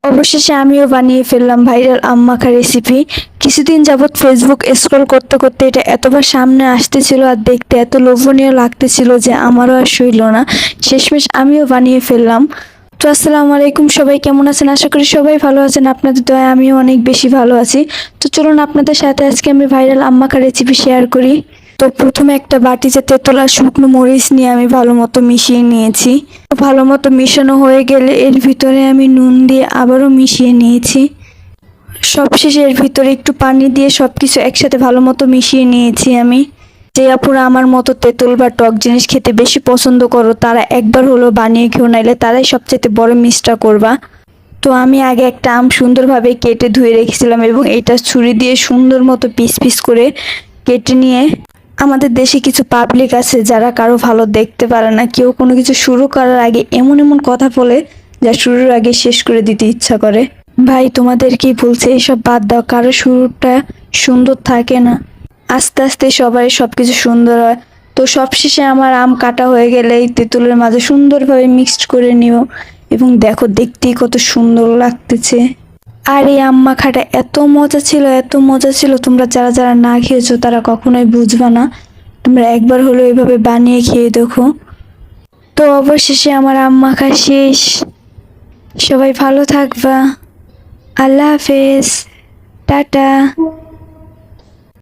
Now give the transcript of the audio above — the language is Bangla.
অবশেষে আমিও বানিয়ে ফেললাম ভাইরাল আম মাখা রেসিপি। কিছুদিন যাবৎ ফেসবুক স্ক্রল করতে করতে এটা এতবার সামনে আসতেছিল আর দেখতে এত লোভনীয় লাগতেছিল যে আমারও আর সইল না। শেষমেশ আমিও বানিয়ে ফেললাম। তো আসসালামু আলাইকুম, সবাই কেমন আছেন? আশা করি সবাই ভালো আছেন। আপনাদের দয়ায় আমিও অনেক বেশি ভালো আছি। তো চলুন আপনাদের সাথে আজকে আমি ভাইরাল আম মাখা রেসিপি শেয়ার করি। তো প্রথমে একটা বাটিতে তেঁতুল আর শুকনো মরিচ নিয়ে আমি ভালো মতো মিশিয়ে নিয়েছি। ভালো মতো মিশানো হয়ে গেলে এর ভিতরে আমি নুন দিয়ে আবারও মিশিয়ে নিয়েছি। সবশেষে এর ভিতরে একটু পানি দিয়ে সবকিছু একসাথে ভালো মতো মিশিয়ে নিয়েছি আমি। যে আপুরা আমার মতো তেঁতুল বা টক জিনিস খেতে বেশি পছন্দ করো তারা একবার হলো বানিয়ে খেও, নাইলে তারাই সবচেয়ে বড় মিসটা করবা। তো আমি আগে একটা আম সুন্দরভাবে কেটে ধুয়ে রেখেছিলাম এবং এটা ছুরি দিয়ে সুন্দর মতো পিস পিস করে কেটে নিয়ে, আমাদের দেশে কিছু পাবলিক আছে যারা কারো ভালো দেখতে পারে না, কেউ কোনো কিছু শুরু করার আগে এমন এমন কথা বলে যা শুরুর আগে শেষ করে দিতে ইচ্ছা করে। ভাই তোমাদের কি বলছে, এসব বাদ দাও, কারো শুরুটা সুন্দর থাকে না, আস্তে আস্তে সবাই সবকিছু সুন্দর হয়। তো সবশেষে আমার আম কাটা হয়ে গেলে এই তেঁতুলের মাঝে সুন্দরভাবে মিক্সড করে নিও এবং দেখো দেখতেই কত সুন্দর লাগতেছে। আর এই আম মাখাটা এত মজা ছিল, এত মজা ছিল, তোমরা যারা যারা না খেয়েছো তারা কখনোই বুঝবা না। তোমরা একবার হলো এভাবে বানিয়ে খেয়ে দেখো। তো অবশেষে আমার আম মাখা শেষ। সবাই ভালো থাকবা। আল্লাহ হাফেজ। টাটা।